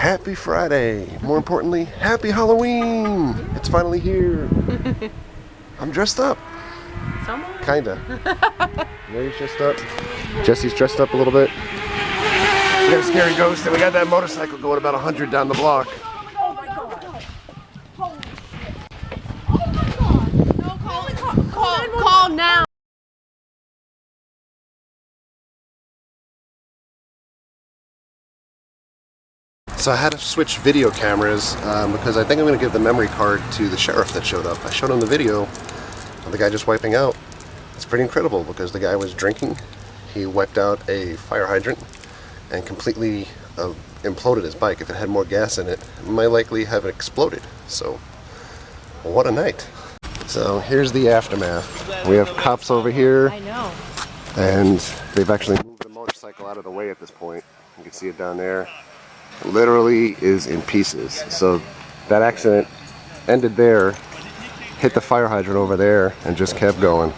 Happy Friday. More importantly, happy Halloween. It's finally here. I'm dressed up. Somewhere? Kinda. Mary's dressed up. Jesse's dressed up a little bit. We got a scary ghost and we got that motorcycle going about 100 down the block. Oh my god. No, call now. So I had to switch video cameras because I think I'm going to give the memory card to the sheriff that showed up. I showed him the video of the guy just wiping out. It's pretty incredible because the guy was drinking. He wiped out a fire hydrant and completely imploded his bike. If it had more gas in it, it might likely have exploded. So, what a night. So here's the aftermath. We have cops over here. I know. And they've actually moved the motorcycle out of the way at this point. You can see it down there. It literally is in pieces. So that accident ended there, hit the fire hydrant over there, and just kept going.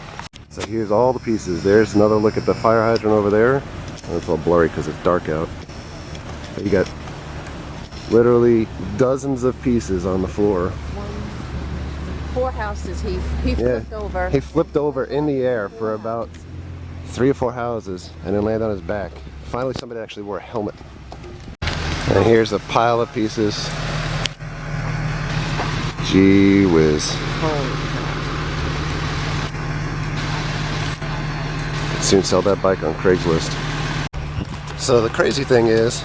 So here's all the pieces. There's another look at the fire hydrant over there. And it's all blurry because it's dark out. But you got literally dozens of pieces on the floor. 4 houses he flipped over. He flipped over in the air for about 3 or 4 houses and then landed on his back. Finally somebody actually wore a helmet. And here's a pile of pieces. Gee whiz. Soon sell that bike on Craigslist. So the crazy thing is,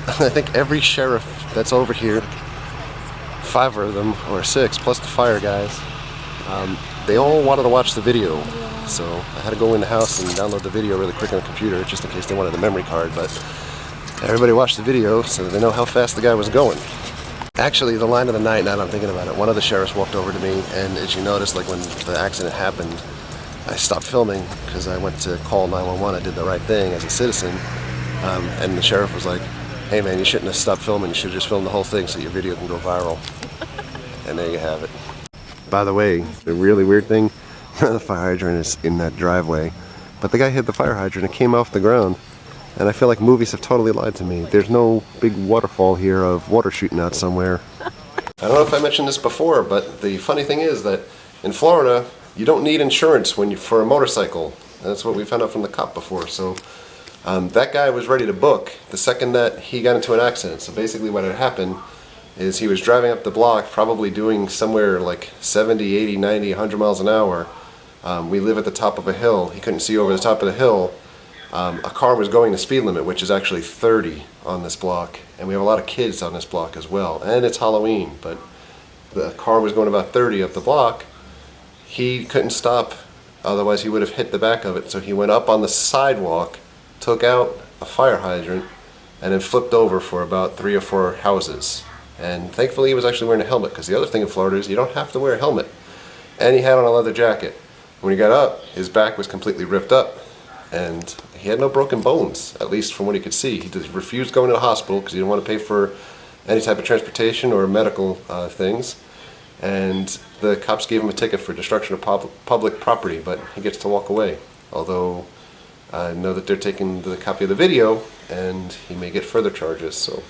I think every sheriff that's over here, 5 of them or 6 plus the fire guys, they all wanted to watch the video. So I had to go in the house and download the video really quick on the computer just in case they wanted the memory card, but everybody watched the video so they know how fast the guy was going. Actually, the line of the night, now that I'm thinking about it, one of the sheriffs walked over to me, and as you noticed, like when the accident happened, I stopped filming because I went to call 911. I did the right thing as a citizen, and the sheriff was like, "Hey man, you shouldn't have stopped filming. You should have just filmed the whole thing so your video can go viral." And there you have it. By the way, the really weird thing, the fire hydrant is in that driveway, but the guy hit the fire hydrant and came off the ground. And I feel like movies have totally lied to me. There's no big waterfall here of water shooting out somewhere. I don't know if I mentioned this before, but the funny thing is that in Florida, you don't need insurance for a motorcycle. That's what we found out from the cop before. So that guy was ready to book the second that he got into an accident. So basically what had happened is he was driving up the block, probably doing somewhere like 70, 80, 90, 100 miles an hour. We live at the top of a hill. He couldn't see over the top of the hill. A car was going the speed limit, which is actually 30 on this block, and we have a lot of kids on this block as well, and it's Halloween, but the car was going about 30 up the block. He couldn't stop, otherwise he would have hit the back of it, so he went up on the sidewalk, took out a fire hydrant, and then flipped over for about 3 or 4 houses. And thankfully he was actually wearing a helmet, because the other thing in Florida is you don't have to wear a helmet. And he had on a leather jacket. When he got up, his back was completely ripped up. And he had no broken bones, at least from what he could see. He just refused going to the hospital because he didn't want to pay for any type of transportation or medical things. And the cops gave him a ticket for destruction of public property, but he gets to walk away. Although I know that they're taking the copy of the video and he may get further charges. So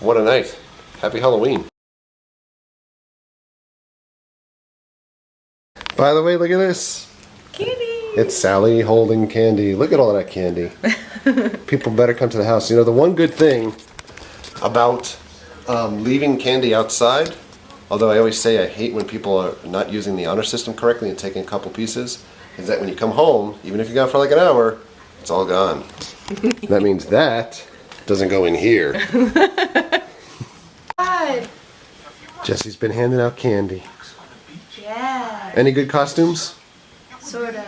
what a night. Happy Halloween. By the way, look at this. Candy. It's Sally holding candy. Look at all that candy. People better come to the house. You know, the one good thing about leaving candy outside, although I always say I hate when people are not using the honor system correctly and taking a couple pieces, is that when you come home, even if you're gone for like an hour, it's all gone. That means that doesn't go in here. God. Jesse's been handing out candy. Yeah. Any good costumes? Sorta.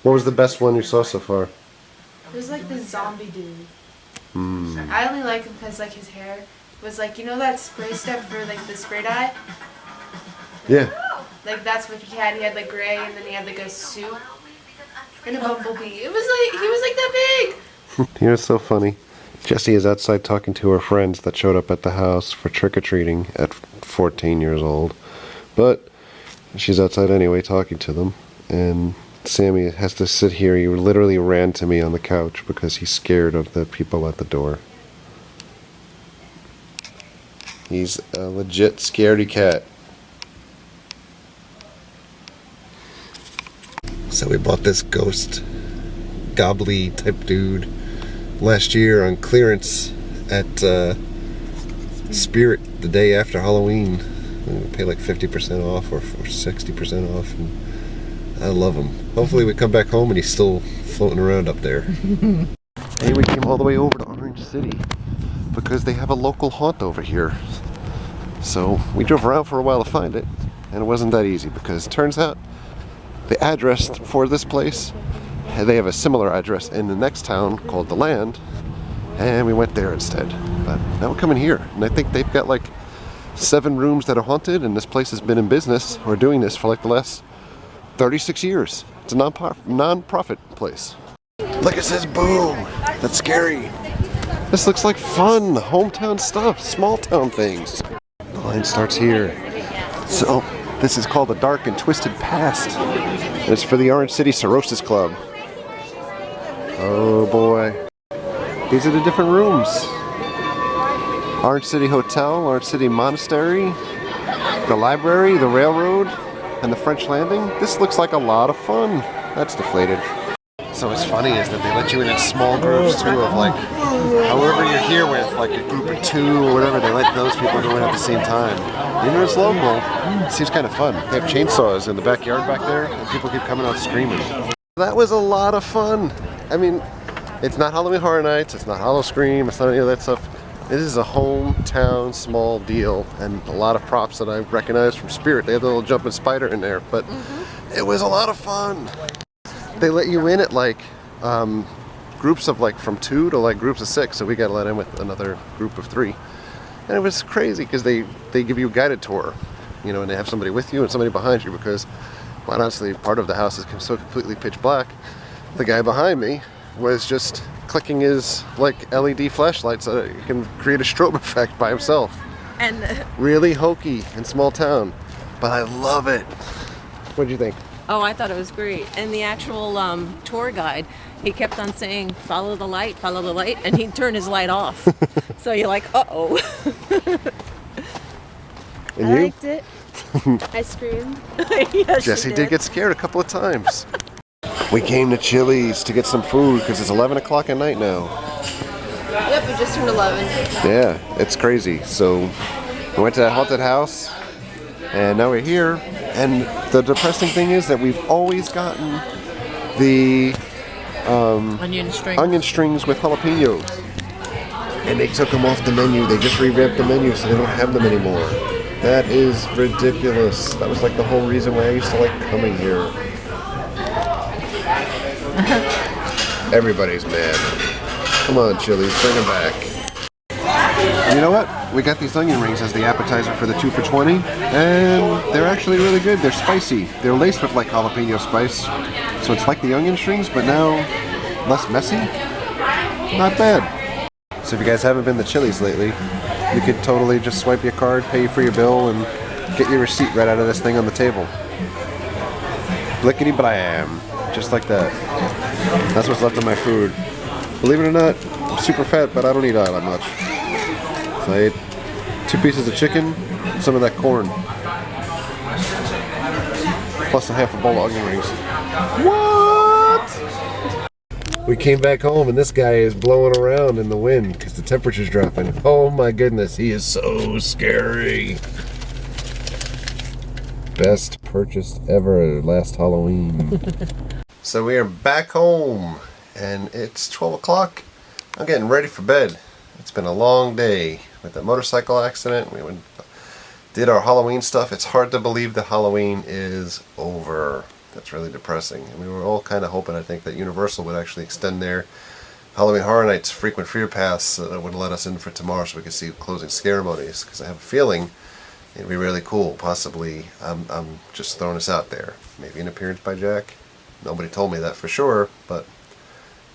What was the best one you saw so far? It was like the zombie dude. I only like him because like his hair was like, you know that spray stuff for like the spray dye? Yeah. Like that's what he had. He had like gray and then he had like a suit and a bumblebee. It was like, he was like that big. You know, it's so funny. Jessie is outside talking to her friends that showed up at the house for trick-or-treating at 14 years old. But she's outside anyway talking to them, and Sammy has to sit here. He literally ran to me on the couch because he's scared of the people at the door. He's a legit scaredy cat. So we bought this ghost gobbly type dude last year on clearance at Spirit the day after Halloween. We pay like 50% off or 60% off, and I love him. Hopefully we come back home and he's still floating around up there. Hey, we came all the way over to Orange City because they have a local haunt over here. So we drove around for a while to find it, and it wasn't that easy because it turns out the address for this place, they have a similar address in the next town called The Land, and we went there instead. But now we're coming here, and I think they've got like 7 rooms that are haunted, and this place has been in business or doing this for like the last 36 years. It's a non-profit place. Look, it says boom. That's scary. This looks like fun, hometown stuff, small town things. The line starts here. So this is called the Dark and Twisted Past. And it's for the Orange City Cirrhosis Club. Oh boy. These are the different rooms. Orange City Hotel, Orange City Monastery, the library, the railroad, and the French Landing. This looks like a lot of fun. That's deflated. So what's funny is that they let you in small groups too of like, however you're here with, like a group of 2 or whatever, they let those people go in at the same time. Even though it's local, it seems kind of fun. They have chainsaws in the backyard back there, and people keep coming out screaming. That was a lot of fun. I mean, it's not Halloween Horror Nights, it's not Hollow Scream, it's not any of that stuff. This is a hometown small deal, and a lot of props that I recognize from Spirit. They have the little jumping spider in there, but it was a lot of fun. They let you in at like groups of like from 2 to like groups of 6, so we got let in with another group of 3. And it was crazy because they give you a guided tour, you know, and they have somebody with you and somebody behind you because, quite honestly, part of the house is so completely pitch black. The guy behind me was just clicking his like LED flashlight so that he can create a strobe effect by himself. And really hokey and small town, but I love it. What did you think? oh, I thought it was great. And the actual tour guide, he kept on saying, follow the light, and he'd turn his light off. So you're like, uh-oh. And I you? liked it. I screamed. Yes, Jesse did get scared a couple of times. We came to Chili's to get some food because it's 11 o'clock at night now. Yep, it just turned 11. Yeah, it's crazy. So we went to that haunted house, and now we're here. And the depressing thing is that we've always gotten the onion strings with jalapenos. And they took them off the menu. They just revamped the menu so they don't have them anymore. That is ridiculous. That was like the whole reason why I used to like coming here. Everybody's mad. Come on, Chili's, bring them back. You know what? We got these onion rings as the appetizer for the 2 for $20, and they're actually really good. They're spicy. They're laced with like jalapeno spice, so it's like the onion strings, but now less messy. Not bad. So if you guys haven't been to Chili's lately, you could totally just swipe your card, pay for your bill, and get your receipt right out of this thing on the table. Blickety blam. Just like that. That's what's left of my food. Believe it or not, I'm super fat, but I don't eat all that much. So I ate 2 pieces of chicken and some of that corn. Plus a half a bowl of onion rings. What? We came back home and this guy is blowing around in the wind because the temperature's dropping. Oh my goodness, he is so scary. Best purchase ever last Halloween. So we are back home and it's 12 o'clock. I'm getting ready for bed. It's been a long day with the motorcycle accident. We did our Halloween stuff. It's hard to believe that Halloween is over. That's really depressing. And we were all kind of hoping, I think, that Universal would actually extend their Halloween Horror Nights frequent free pass that would let us in for tomorrow so we could see closing ceremonies. Because I have a feeling it'd be really cool. Possibly, I'm just throwing this out there. Maybe an appearance by Jack. Nobody told me that for sure, but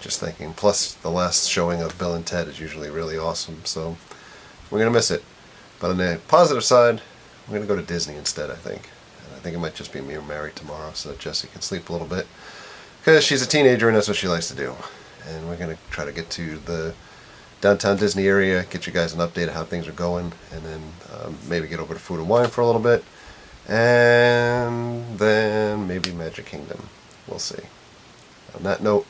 just thinking. Plus, the last showing of Bill and Ted is usually really awesome, so we're going to miss it. But on the positive side, we're going to go to Disney instead, I think. And I think it might just be me and Mary tomorrow so that Jessie can sleep a little bit. Because she's a teenager and that's what she likes to do. And we're going to try to get to the downtown Disney area, get you guys an update of how things are going, and then maybe get over to Food and Wine for a little bit, and then maybe Magic Kingdom. We'll see. On that note,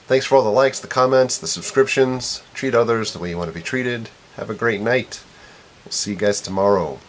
thanks for all the likes, the comments, the subscriptions. Treat others the way you want to be treated. Have a great night. We'll see you guys tomorrow.